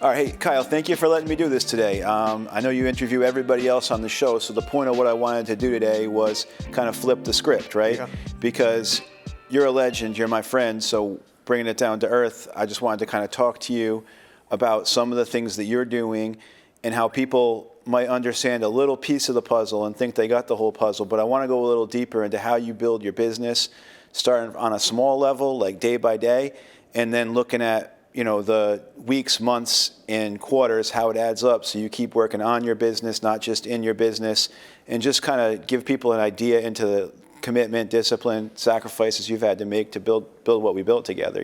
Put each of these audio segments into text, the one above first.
All right, hey, Kyle, thank you for letting me do this today. I know you interview everybody else on the show, so the point of what I wanted to do today was kind of flip the script, right? Yeah. Because you're a legend, you're my friend, so bringing it down to earth, I just wanted to kind of talk to you about some of the things that you're doing and how people might understand a little piece of the puzzle and think they got the whole puzzle, but I want to go a little deeper into how you build your business, starting on a small level, like day by day, and then looking at the weeks, months, and quarters, how it adds up so you keep working on your business, not just in your business, and just kind of give people an idea into the commitment, discipline, sacrifices you've had to make to build what we built together,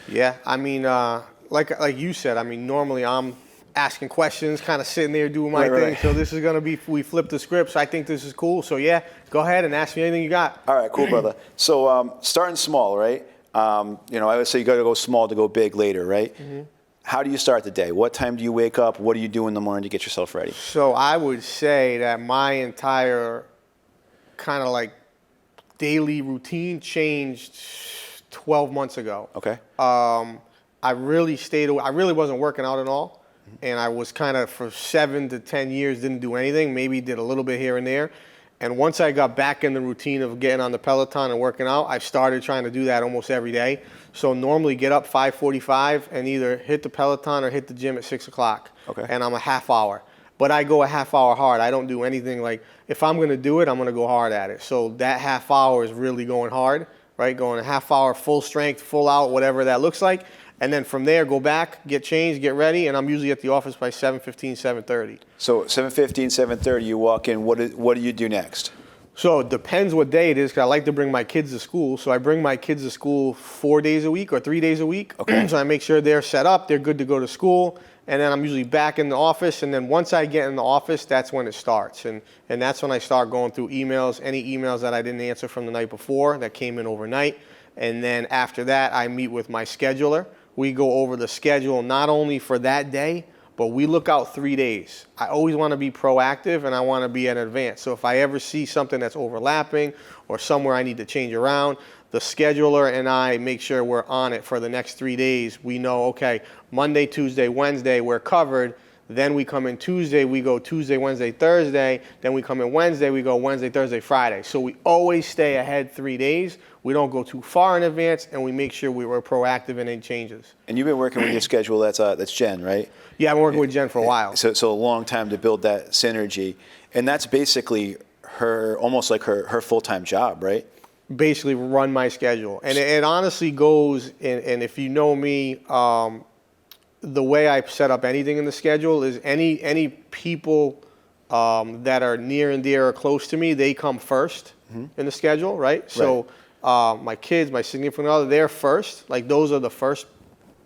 Yeah, I mean, like you said, I mean, normally I'm asking questions, kind of sitting there doing my thing, so this is going to be, we flip the script, so I think this is cool. So yeah, go ahead and ask me anything you got. All right, cool, brother. So starting small, right? I would say you got to go small to go big later, right? Mm-hmm. How do you start the day? What time do you wake up? What do you do in the morning to get yourself ready? So I would say that my entire kind of like daily routine changed 12 months ago. Okay. I really wasn't working out at all. And I was kind of for 7 to 10 years didn't do anything, maybe did a little bit here and there. And once I got back in the routine of getting on the Peloton and working out, I started trying to do that almost every day. So normally get up 5:45 and either hit the Peloton or hit the gym at 6 o'clock. Okay. And I'm a half hour. But I go a half hour hard. I don't do anything like, if I'm going to do it, I'm going to go hard at it. So that half hour is really going hard, right? Going a half hour, full strength, full out, whatever that looks like. And then from there, go back, get changed, get ready, and I'm usually at the office by 7:15, 7:30. So 7:15, 7:30, you walk in. What do you do next? So it depends what day it is, because I like to bring my kids to school. So I bring my kids to school 4 days a week or 3 days a week. Okay. So I make sure they're set up, they're good to go to school, and then I'm usually back in the office. And then once I get in the office, that's when it starts. And that's when I start going through emails, any emails that I didn't answer from the night before that came in overnight. And then after that, I meet with my scheduler. We go over the schedule not only for that day, but we look out 3 days. I always want to be proactive and I want to be in advance. So if I ever see something that's overlapping or somewhere I need to change around, the scheduler and I make sure we're on it for the next 3 days. We know, okay, Monday, Tuesday, Wednesday, we're covered. Then we come in Tuesday, we go Tuesday, Wednesday, Thursday. Then we come in Wednesday, we go Wednesday, Thursday, Friday. So we always stay ahead 3 days. We don't go too far in advance, and we make sure we were proactive in any changes. And you've been working with your schedule, that's Jen, right? Yeah, I've been working with Jen for a while. So a long time to build that synergy. And that's basically almost like her full-time job, right? Basically run my schedule. And it honestly goes, and if you know me, the way I set up anything in the schedule is any people that are near and dear or close to me, they come first in the schedule, right? So my kids, my significant other, they're first. Like those are the first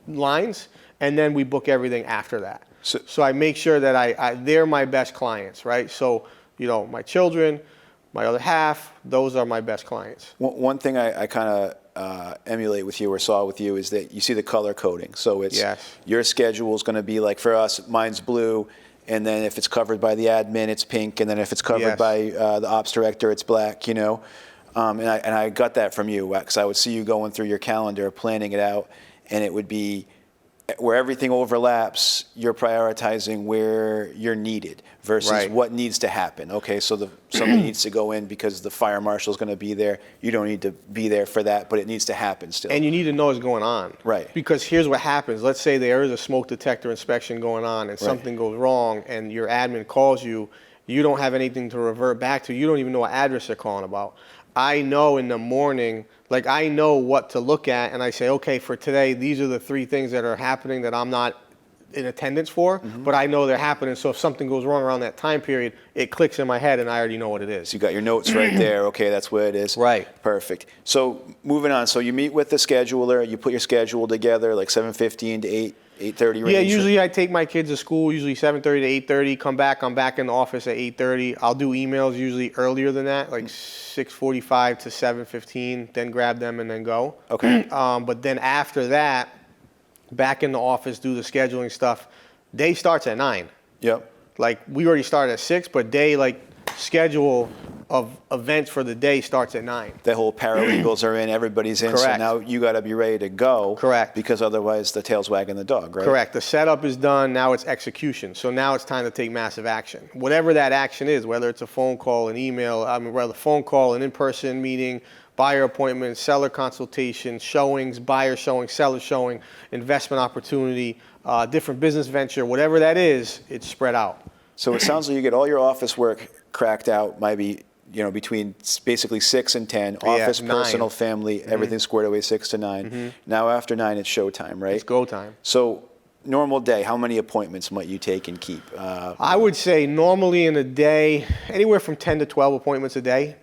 lines, and then we book everything after that. So I make sure that they're my best clients, right? So my children, my other half, those are my best clients. One thing I kind of emulate with you or saw with you is that you see the color coding. So it's your schedule is going to be like, for us, mine's blue, and then if it's covered by the admin, it's pink, and then if it's covered by the ops director, it's black. And I got that from you, because I would see you going through your calendar, planning it out, and it would be where everything overlaps, you're prioritizing where you're needed versus what needs to happen. Okay, so somebody needs to go in because the fire marshal's going to be there. You don't need to be there for that, but it needs to happen still. And you need to know what's going on. Right. Because here's what happens. Let's say there is a smoke detector inspection going on and something goes wrong and your admin calls you. You don't have anything to revert back to. You don't even know what address they're calling about. I know in the morning, like I know what to look at, and I say, okay, for today, these are the 3 things that are happening that I'm not in attendance for, but I know they're happening. So if something goes wrong around that time period, it clicks in my head and I already know what it is. So you got your notes right there. Okay, that's what it is. Right. Perfect. So moving on. So you meet with the scheduler, you put your schedule together like 7:15 to 8:30 range. Yeah, usually I take my kids to school, usually 7:30 to 8:30, come back, I'm back in the office at 8:30. I'll do emails usually earlier than that, like 6:45 to 7:15, then grab them and then go. Okay. But then after that, back in the office, do the scheduling stuff. Day starts at 9. Yep. Like we already started at 6, but day, like schedule of events for the day starts at 9. The whole paralegals are in, everybody's in, Correct. so now you got to be ready to go. Correct. Because otherwise the tail's wagging the dog, right? Correct. The setup is done, now it's execution. So now it's time to take massive action. Whatever that action is, whether it's a phone call, an email, whether phone call, an in-person meeting, buyer appointment, seller consultation, showings, buyer showing, seller showing, investment opportunity, different business venture, whatever that is, it's spread out. So it sounds like you get all your office work cracked out, maybe, between basically 6 and 10, office, 9. personal, family, everything squared away 6 to 9. Now after 9, it's showtime, right? It's go time. So normal day, how many appointments might you take and keep? I would say normally in a day, anywhere from 10 to 12 appointments a day,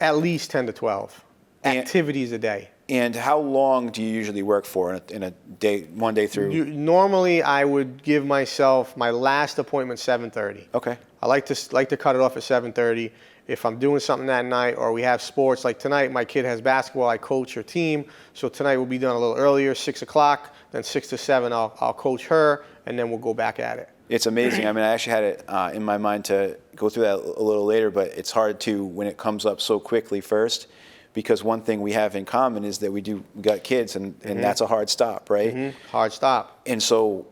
at least 10 to 12 activities a day. And how long do you usually work for in a day, one day through? Normally, I would give myself my last appointment 7:30. Okay. I like to cut it off at 7:30. If I'm doing something that night or we have sports, like tonight, my kid has basketball, I coach her team. So tonight we'll be done a little earlier, 6 o'clock, then 6 to 7, I'll coach her, and then we'll go back at it. It's amazing. I mean, I actually had it in my mind to go through that a little later, but it's hard to when it comes up so quickly first, because one thing we have in common is that we got kids, and that's a hard stop, right? Hard stop. And so,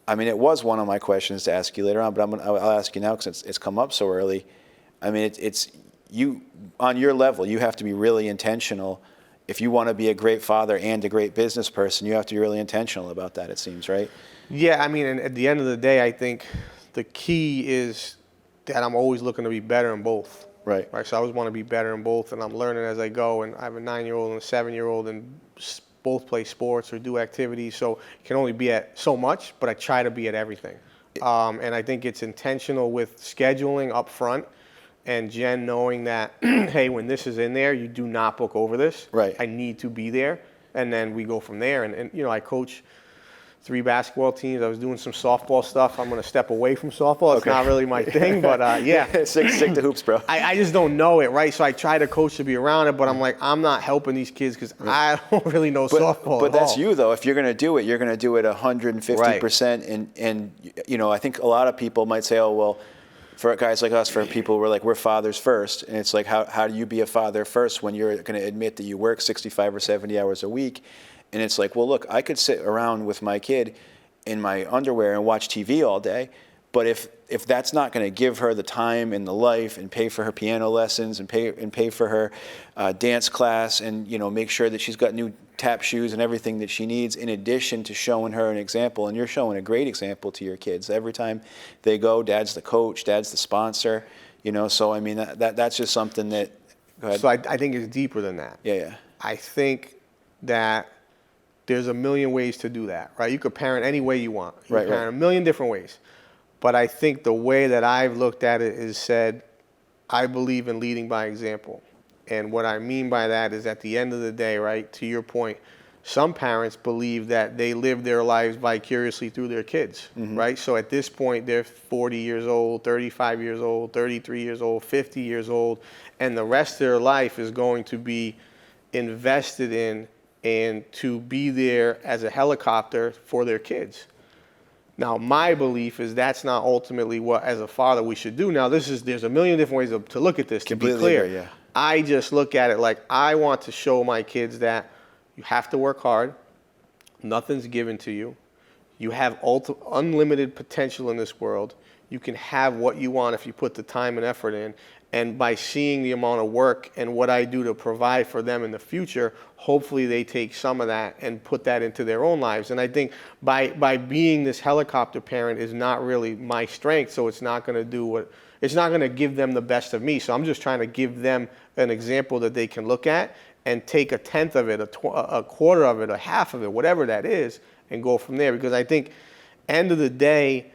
I mean, it was one of my questions to ask you later on, but I'll ask you now because it's come up so early. I mean, it's you on your level. You have to be really intentional. If you want to be a great father and a great business person, you have to be really intentional about that. It seems, right? Yeah, I mean, and at the end of the day, I think the key is that I'm always looking to be better in both. Right. So I always want to be better in both, and I'm learning as I go. And I have a 9-year-old and a 7-year-old, and both play sports or do activities. So it can only be at so much, but I try to be at everything. And I think it's intentional with scheduling up front, and Jen knowing that, hey, when this is in there, you do not book over this. Right. I need to be there, and then we go from there. And I coach 3 basketball teams. I was doing some softball stuff. I'm going to step away from softball. It's not really my thing, but yeah. Stick to hoops, bro. I just don't know it, right? So I try to coach to be around it, but I'm like, I'm not helping these kids because I don't really know softball But that's all. you, though. If you're going to do it, you're going to do it 150%. And I think a lot of people might say, oh, well, for guys like us, for people we're fathers first. And it's like, how do you be a father first when you're going to admit that you work 65 or 70 hours a week? And it's like, well, look, I could sit around with my kid in my underwear and watch TV all day, but if that's not going to give her the time and the life and pay for her piano lessons and pay for her dance class and make sure that she's got new tap shoes and everything that she needs, in addition to showing her an example, and you're showing a great example to your kids every time they go. Dad's the coach, Dad's the sponsor, So I mean that's just something that. Go ahead. So I think it's deeper than that. Yeah. I think that there's a million ways to do that, right? You could parent any way you want. You can parent a million different ways. But I think the way that I've looked at it is said, I believe in leading by example. And what I mean by that is at the end of the day, right, to your point, some parents believe that they live their lives vicariously through their kids, right? So at this point, they're 40 years old, 35 years old, 33 years old, 50 years old, and the rest of their life is going to be invested in and to be there as a helicopter for their kids. Now, my belief is that's not ultimately what, as a father, we should do. Now, there's a million different ways to look at this, Completely to be clear. agree, yeah. I just look at it like I want to show my kids that you have to work hard. Nothing's given to you. You have unlimited potential in this world. You can have what you want if you put the time and effort in. And by seeing the amount of work and what I do to provide for them in the future, hopefully they take some of that and put that into their own lives. And I think by being this helicopter parent is not really my strength, so it's not going to it's not going to give them the best of me. So I'm just trying to give them an example that they can look at and take a tenth of it, a quarter of it, a half of it, whatever that is, and go from there. Because I think, end of the day,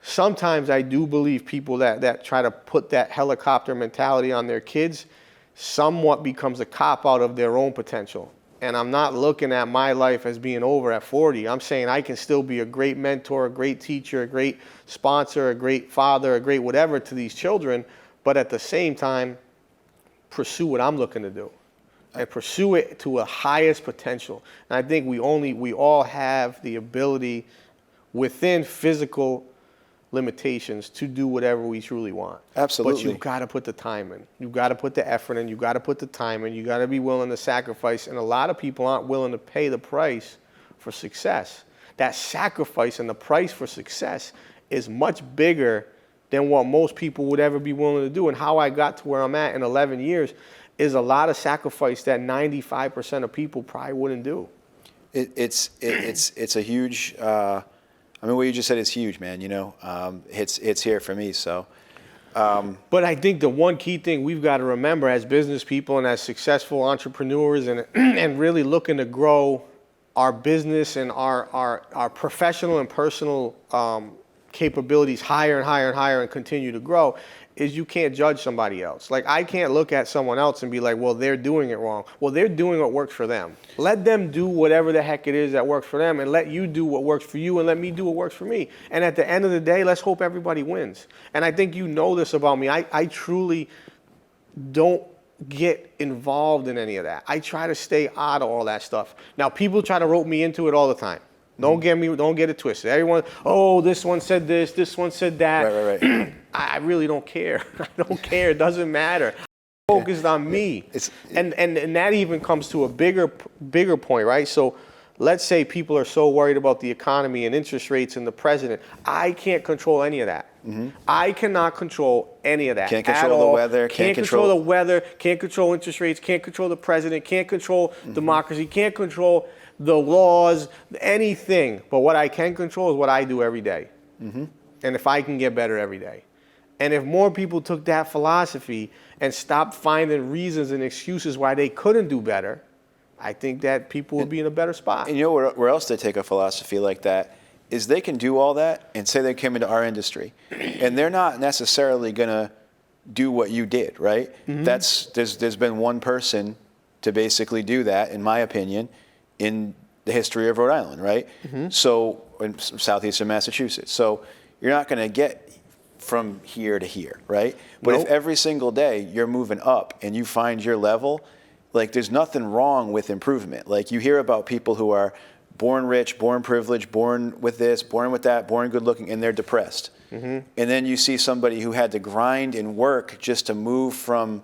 sometimes I do believe people that try to put that helicopter mentality on their kids somewhat becomes a cop-out of their own potential. And I'm not looking at my life as being over at 40. I'm saying I can still be a great mentor, a great teacher, a great sponsor, a great father, a great whatever to these children, but at the same time, pursue what I'm looking to do and pursue it to a highest potential. And I think we all have the ability within physical limitations to do whatever we truly want. Absolutely. But you've got to put the time in. You've got to put the effort in. You've got to put the time in. You've got to be willing to sacrifice. And a lot of people aren't willing to pay the price for success. That sacrifice and the price for success is much bigger than what most people would ever be willing to do. And how I got to where I'm at in 11 years is a lot of sacrifice that 95% of people probably wouldn't do. It's a huge. I mean, what you just said is huge, man. You know, it's here for me. So. But I think the one key thing we've got to remember as business people and as successful entrepreneurs and really looking to grow our business and our professional and personal capabilities higher and higher and higher and continue to grow is you can't judge somebody else. Like, I can't look at someone else and be like, well, they're doing it wrong. Well, they're doing what works for them. Let them do whatever the heck it is that works for them, and let you do what works for you, and let me do what works for me. And at the end of the day, let's hope everybody wins. And I think you know this about me. I truly don't get involved in any of that. I try to stay out of all that stuff. Now, people try to rope me into it all the time. Don't get it twisted. Everyone, oh, this one said this one said that. Right. I really don't care. I don't care. It doesn't matter. I'm focused on me. And that even comes to a bigger point, right? So let's say people are so worried about the economy and interest rates and the president. I can't control any of that. Mm-hmm. I cannot control any of that. Can't control the weather. Can't control the weather. Can't control interest rates. Can't control the president. Can't control democracy. Can't control the laws, anything. But what I can control is what I do every day. Mm-hmm. And if I can get better every day. And if more people took that philosophy and stopped finding reasons and excuses why they couldn't do better, I think that people would be in a better spot. And you know where else they take a philosophy like that is they can do all that and say they came into our industry. And they're not necessarily going to do what you did, right? Mm-hmm. There's been one person to basically do that, in my opinion, in the history of Rhode Island, right? Mm-hmm. So, in southeastern Massachusetts. So you're not going to get from here to here, right? But if every single day you're moving up and you find your level, like, there's nothing wrong with improvement. Like, you hear about people who are born rich, born privileged, born with this, born with that, born good looking, and they're depressed. Mm-hmm. And then you see somebody who had to grind and work just to move from,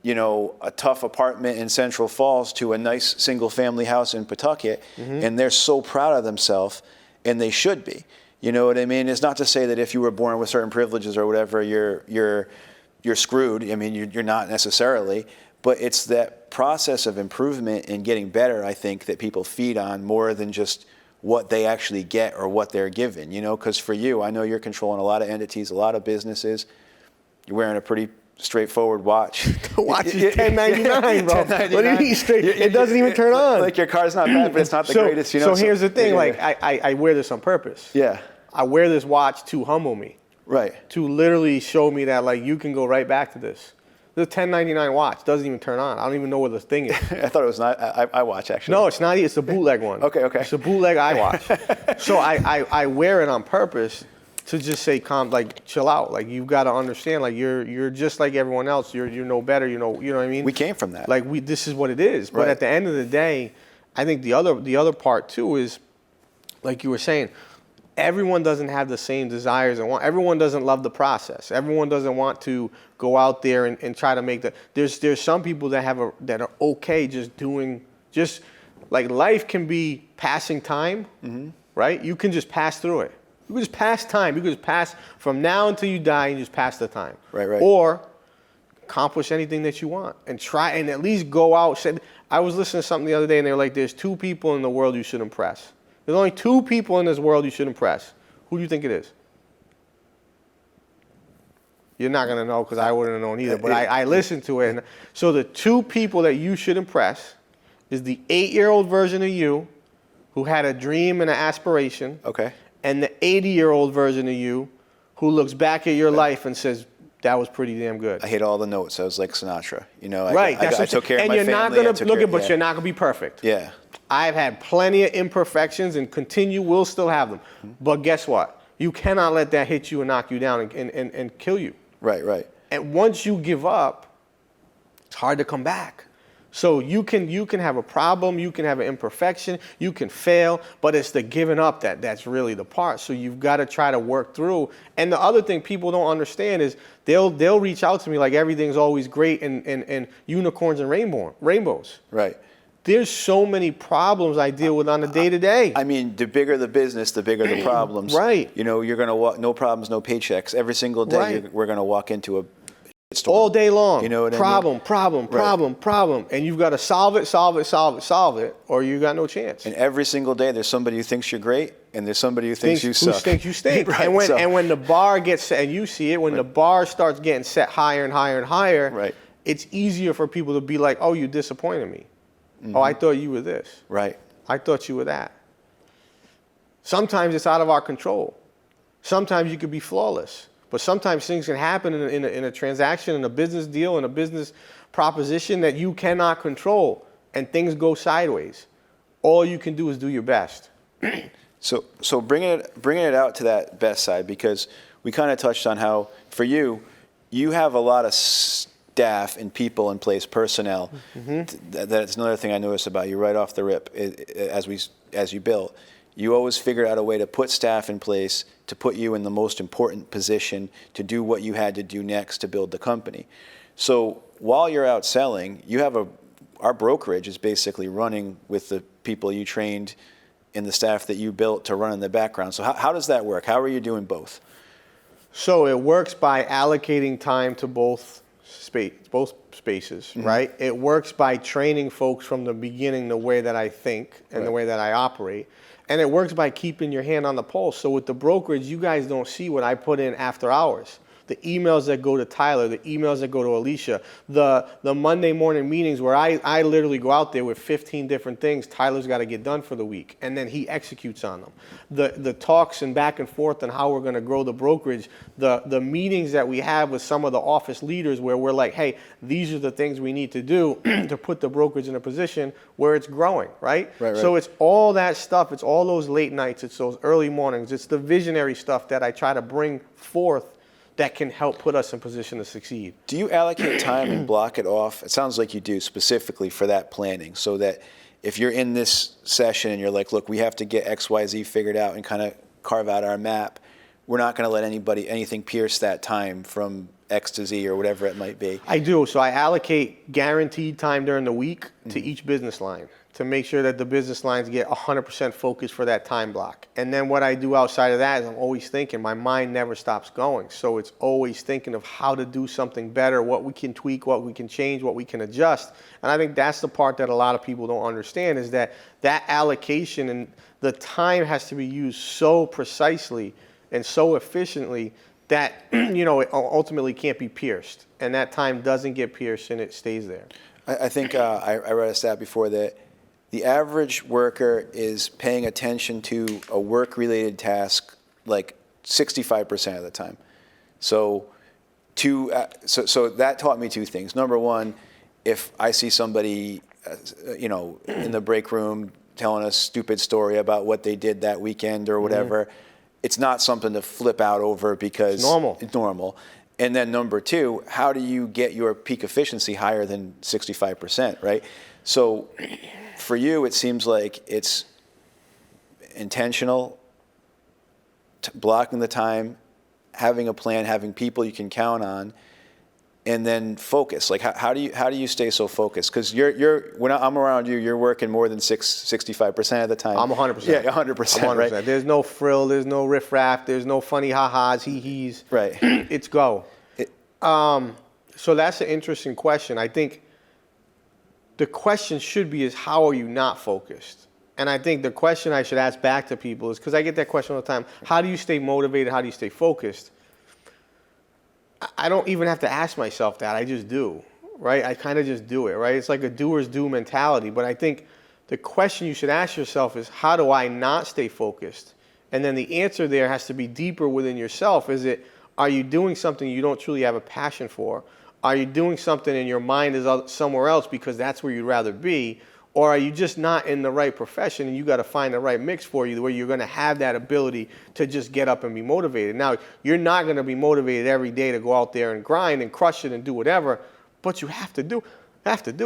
you know, a tough apartment in Central Falls to a nice single family house in Pawtucket, and they're so proud of themselves, and they should be. You know what I mean? It's not to say that if you were born with certain privileges or whatever, you're screwed. I mean, you're not necessarily, but it's that process of improvement and getting better, I think, that people feed on more than just what they actually get or what they're given. You know, because for you, I know you're controlling a lot of entities, a lot of businesses. You're wearing a pretty straightforward watch. The watch is $10.99, bro. $10.99. What do you mean straight? It doesn't even turn on. Like, your car's not bad, but it's not the greatest. You know. So here's the thing. Like, I wear this on purpose. Yeah. I wear this watch to humble me. Right. To literally show me that, like, you can go right back to this. The $10.99 watch doesn't even turn on. I don't even know where the thing is. I thought it was not iWatch, actually. No, it's not. It's a bootleg one. Okay. It's a bootleg iWatch. So I wear it on purpose to just say, like, chill out. Like, you've got to understand, like, you're just like everyone else. You're no better. You know what I mean? We came from that. Like, this is what it is. But at the end of the day, I think the other part too is, like you were saying, everyone doesn't have the same desires and want. Everyone doesn't love the process. Everyone doesn't want to go out there and try to make the. There's some people that are okay just doing, just like, life can be passing time, right? You can just pass through it. You can just pass time. You can just pass from now until you die and just pass the time. Right. Or accomplish anything that you want and try and at least go out. I was listening to something the other day and they were like, there's 2 people in the world you should impress. There's only 2 people in this world you should impress. Who do you think it is? You're not going to know because I wouldn't have known either. But I listened to it. And so the 2 people that you should impress is the 8-year-old version of you who had a dream and an aspiration. Okay. And the 80-year-old version of you who looks back at your life and says, that was pretty damn good. I hit all the notes. I was like Sinatra. You know, right. I took care of my family. And you're not going to look at, but you're not going to be perfect. Yeah. I've had plenty of imperfections and will still have them. But guess what? You cannot let that hit you and knock you down and kill you. Right. And once you give up, it's hard to come back. So you can have a problem, you can have an imperfection, you can fail, but it's the giving up that's really the part. So you've got to try to work through. And the other thing people don't understand is they'll reach out to me like everything's always great and unicorns and rainbows. Right. There's so many problems I deal with on a day-to-day. I mean, the bigger the business, the bigger the problems. Right. You know, you're going to walk, no problems, no paychecks. Every single day, Right. we're going to walk into a storm. All day long. You know what I problem, mean? problem. And you've got to solve it, or you got no chance. And every single day, there's somebody who thinks you're great, and there's somebody who thinks you suck. Who thinks you stink. Right, and when the bar gets set, and you see it, when the bar starts getting set higher and higher and higher, right. it's easier for people to be like, oh, you disappointed me. Oh, I thought you were this. Right. I thought you were that. Sometimes it's out of our control. Sometimes you could be flawless. But sometimes things can happen in a transaction, in a business deal, in a business proposition that you cannot control, and things go sideways. All you can do is do your best. So bringing it out to that best side, because we kind of touched on how, for you have a lot of staff and people in place, personnel. Mm-hmm. That's another thing I noticed about you right off the rip. As you built, you always figured out a way to put staff in place to put you in the most important position to do what you had to do next to build the company. So while you're out selling, you have our brokerage is basically running with the people you trained and the staff that you built to run in the background. So how does that work? How are you doing both? So it works by allocating time to both spaces, mm-hmm. right? It works by training folks from the beginning the way that I think and right. the way that I operate. And it works by keeping your hand on the pulse. So with the brokerage, you guys don't see what I put in after hours. The emails that go to Tyler, the emails that go to Alicia, the Monday morning meetings where I literally go out there with 15 different things Tyler's got to get done for the week, and then he executes on them. The talks and back and forth on how we're going to grow the brokerage, the meetings that we have with some of the office leaders where we're like, hey, these are the things we need to do to put the brokerage in a position where it's growing, right? Right. So it's all that stuff. It's all those late nights. It's those early mornings. It's the visionary stuff that I try to bring forth that can help put us in position to succeed. Do you allocate time and block it off? It sounds like you do, specifically for that planning, so that if you're in this session and you're like, look, we have to get X, Y, Z figured out and kind of carve out our map, we're not going to let anything pierce that time from X to Z or whatever it might be. I do. So I allocate guaranteed time during the week to each business line to make sure that the business lines get 100% focus for that time block. And then what I do outside of that is I'm always thinking. My mind never stops going. So it's always thinking of how to do something better, what we can tweak, what we can change, what we can adjust. And I think that's the part that a lot of people don't understand, is that allocation and the time has to be used so precisely and so efficiently that it ultimately can't be pierced. And that time doesn't get pierced and it stays there. I think I read a stat before that the average worker is paying attention to a work-related task like 65% of the time. So that taught me two things. Number one, if I see somebody, in the break room telling a stupid story about what they did that weekend or whatever, it's not something to flip out over because it's normal. And then number two, how do you get your peak efficiency higher than 65%, right? So for you, it seems like it's intentional, blocking the time, having a plan, having people you can count on, and then focus. Like how do you stay so focused? Because when I'm around you, you're working more than 65% of the time. I'm 100%. Yeah, 100%. Right. There's no frill. There's no riffraff. There's no funny ha-has, he-he's. Right. It's go. So that's an interesting question. I think the question should be is how are you not focused? And I think the question I should ask back to people is, because I get that question all the time, how do you stay motivated? How do you stay focused? I don't even have to ask myself that. I just do, right? I kind of just do it, right? It's like a doer's do mentality. But I think the question you should ask yourself is, how do I not stay focused? And then the answer there has to be deeper within yourself. Are you doing something you don't truly have a passion for? Are you doing something and your mind is somewhere else because that's where you'd rather be? Or are you just not in the right profession and you got to find the right mix for you where you're going to have that ability to just get up and be motivated? Now, you're not going to be motivated every day to go out there and grind and crush it and do whatever, but you have to do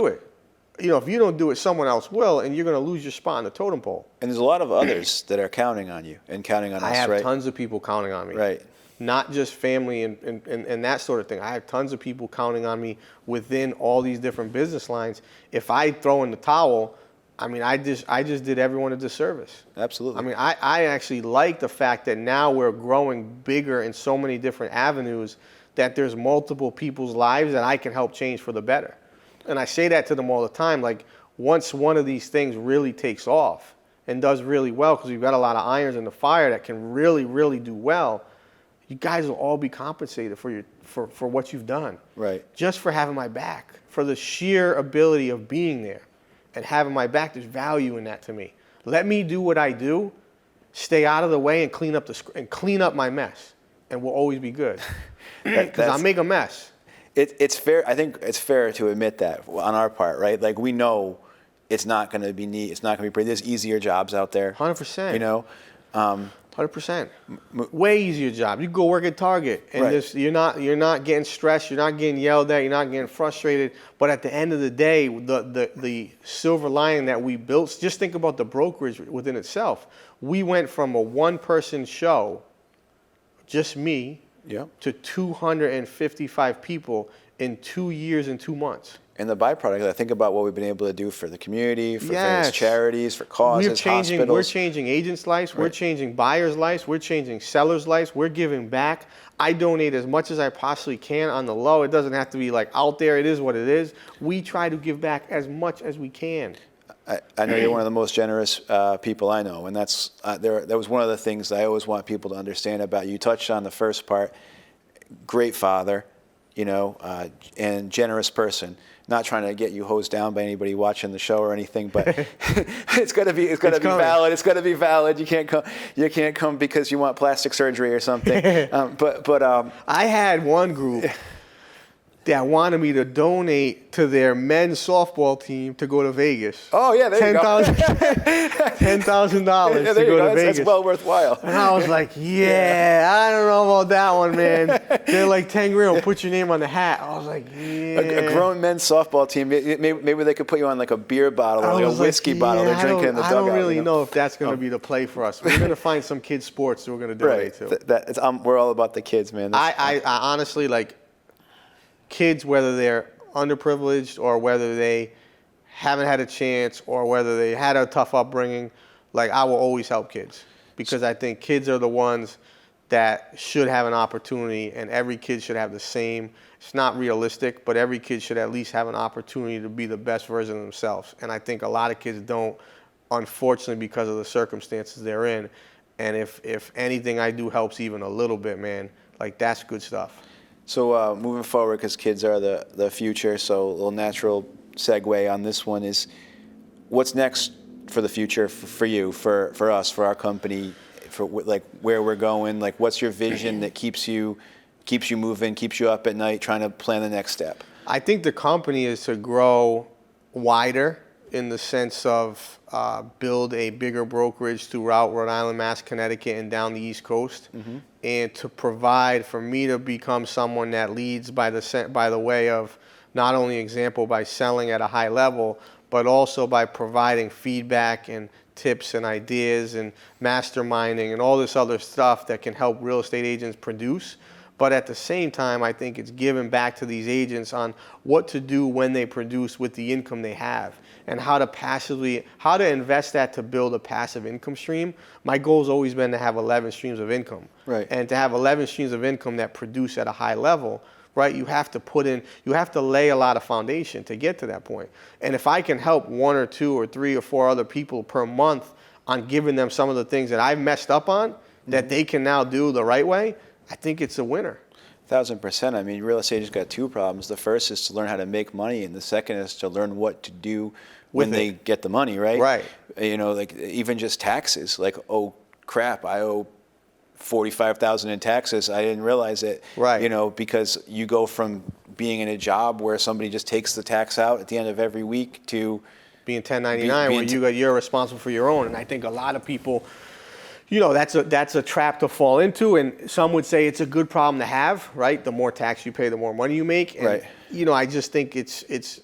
it. if you don't do it, someone else will, and you're going to lose your spot on the totem pole. And there's a lot of others that are counting on you and counting on us, I have right? tons of people counting on me. Right. Not just family and that sort of thing. I have tons of people counting on me within all these different business lines. If I throw in the towel, I mean, I just did everyone a disservice. Absolutely. I mean, I actually like the fact that now we're growing bigger in so many different avenues that there's multiple people's lives that I can help change for the better. And I say that to them all the time. Like, once one of these things really takes off and does really well, because we've got a lot of irons in the fire that can really, really do well, you guys will all be compensated for what you've done. Right. Just for having my back, for the sheer ability of being there and having my back. There's value in that to me. Let me do what I do, stay out of the way, and clean up my mess, and we'll always be good. Because I make a mess. It's fair. I think it's fair to admit that on our part, right? Like, we know it's not going to be neat. It's not going to be pretty. There's easier jobs out there. 100%. You know. 100%. Way easier job. You go work at Target, and right. you're not getting stressed. You're not getting yelled at. You're not getting frustrated. But at the end of the day, the silver lining that we built. Just think about the brokerage within itself. We went from a one-person show, just me, to 255 people in 2 years and 2 months. And the byproduct, I think about what we've been able to do for the community, for various charities, for causes, hospitals. We're changing agents' lives. Right. We're changing buyers' lives. We're changing sellers' lives. We're giving back. I donate as much as I possibly can on the low. It doesn't have to be like out there. It is what it is. We try to give back as much as we can. I know you're one of the most generous people I know, and that was one of the things I always want people to understand about you. You touched on the first part. Great father, and generous person. Not trying to get you hosed down by anybody watching the show or anything, but it's gonna be valid. It's gonna be valid. You can't come because you want plastic surgery or something. I had one group that wanted me to donate to their men's softball team to go to Vegas. Oh yeah, there you go. $10,000 to go to Vegas. That's well worthwhile. And I was like, I don't know about that one, man. They're like 10 grand. We'll put your name on the hat. I was like, yeah. A grown men's softball team. Maybe they could put you on like a beer bottle or like a whiskey bottle. They're drinking in the dugout. I don't really know if that's going to be the play for us. We're going to find some kids' sports that we're going to donate to. We're all about the kids, man. I honestly, like, kids, whether they're underprivileged or whether they haven't had a chance or whether they had a tough upbringing, like, I will always help kids, because I think kids are the ones that should have an opportunity, and every kid should have the same. It's not realistic, but every kid should at least have an opportunity to be the best version of themselves. And I think a lot of kids don't, unfortunately, because of the circumstances they're in. And if anything I do helps even a little bit, man, like, that's good stuff. So moving forward, because kids are the future, so a little natural segue on this one is, what's next for the future for you, for us, for our company, for like where we're going? Like, what's your vision that keeps you moving, keeps you up at night, trying to plan the next step? I think the company is to grow wider in the sense of build a bigger brokerage throughout Rhode Island, Mass, Connecticut, and down the East Coast, and to provide for me to become someone that leads by the way of not only example by selling at a high level, but also by providing feedback and tips and ideas and masterminding and all this other stuff that can help real estate agents produce. But at the same time, I think it's giving back to these agents on what to do when they produce with the income they have, and how to invest that to build a passive income stream. My goal has always been to have 11 streams of income. Right. And to have 11 streams of income that produce at a high level, right? You have to lay a lot of foundation to get to that point. And if I can help 1 or 2 or 3 or 4 other people per month on giving them some of the things that I've messed up on, that they can now do the right way, I think it's a winner. 1,000%. I mean, real estate has got 2 problems. The first is to learn how to make money, and the second is to learn what to do when they get the money, right? Right. Like even just taxes. Like, oh crap, I owe $45,000 in taxes. I didn't realize it. Right. Because you go from being in a job where somebody just takes the tax out at the end of every week to being 1099, where you're responsible for your own. And I think a lot of people that's a trap to fall into, and some would say it's a good problem to have, right? The more tax you pay, the more money you make. And, right. I just think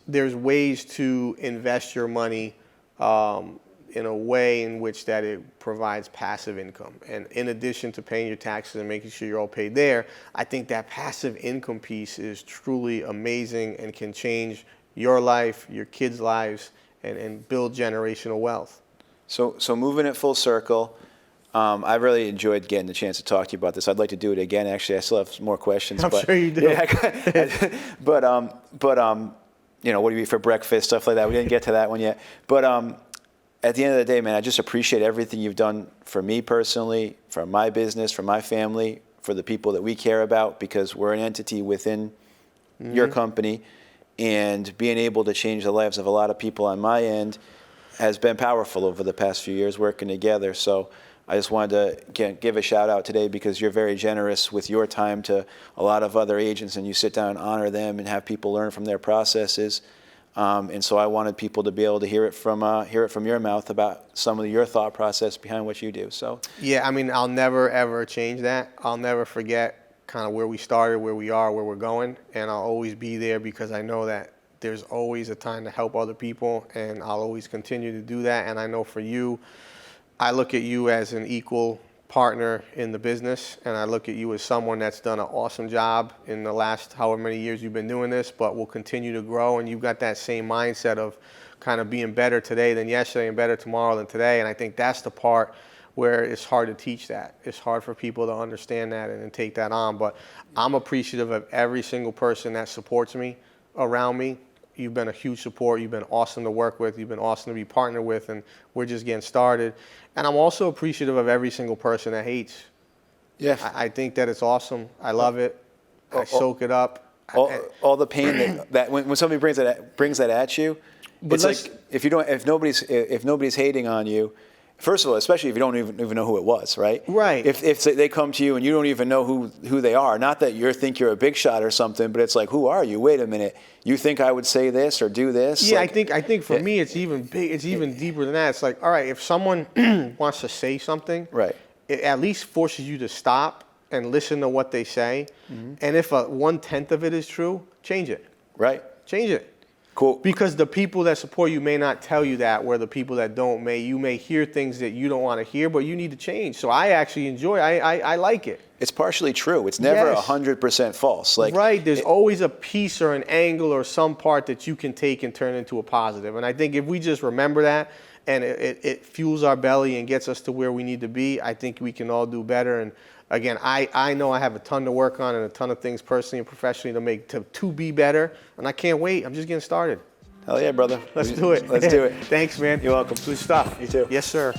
there's ways to invest your money in a way in which that it provides passive income. And in addition to paying your taxes and making sure you're all paid there, I think that passive income piece is truly amazing and can change your life, your kids' lives, and build generational wealth. So moving it full circle, I really enjoyed getting the chance to talk to you about this. I'd like to do it again. Actually, I still have some more questions. I'm sure you do. Yeah, but what do you eat for breakfast, stuff like that. We didn't get to that one yet. But at the end of the day, man, I just appreciate everything you've done for me personally, for my business, for my family, for the people that we care about, because we're an entity within your company, and being able to change the lives of a lot of people on my end has been powerful over the past few years working together. So I just wanted to give a shout out today, because you're very generous with your time to a lot of other agents, and you sit down and honor them and have people learn from their processes. And so I wanted people to be able to hear it from your mouth about some of your thought process behind what you do. So yeah, I mean, I'll never ever change that. I'll never forget kind of where we started, where we are, where we're going, and I'll always be there, because I know that there's always a time to help other people, and I'll always continue to do that. And I know for you, I look at you as an equal partner in the business, and I look at you as someone that's done an awesome job in the last however many years you've been doing this, but will continue to grow. And you've got that same mindset of kind of being better today than yesterday and better tomorrow than today. And I think that's the part where it's hard to teach that. It's hard for people to understand that and take that on. But I'm appreciative of every single person that supports me around me. You've been a huge support. You've been awesome to work with. You've been awesome to be partnered with, and we're just getting started. And I'm also appreciative of every single person that hates. Yeah, I think that it's awesome. I love it. I soak it up. All the pain that when somebody brings that at you, it's like if nobody's hating on you. First of all, especially if you don't even know who it was, right? Right. If they come to you and you don't even know who they are, not that you think you're a big shot or something, but it's like, who are you? Wait a minute, you think I would say this or do this? Yeah, like, I think for me it's even big. It's even deeper than that. It's like, all right, if someone wants to say something, right, it at least forces you to stop and listen to what they say. Mm-hmm. And if 1/10 of it is true, change it. Right. Change it. Cool. Because the people that support you may not tell you that, where the people that don't you may hear things that you don't want to hear, but you need to change. So I actually enjoy it. I like it. It's partially true. It's never 100% false. Like, right. There's always a piece or an angle or some part that you can take and turn into a positive. And I think if we just remember that, and it fuels our belly and gets us to where we need to be, I think we can all do better. And again, I know I have a ton to work on and a ton of things personally and professionally to be better, and I can't wait. I'm just getting started. Hell yeah, brother. Let's do it. Let's do it. Thanks, man. You're welcome. Good stuff. You too. Yes, sir.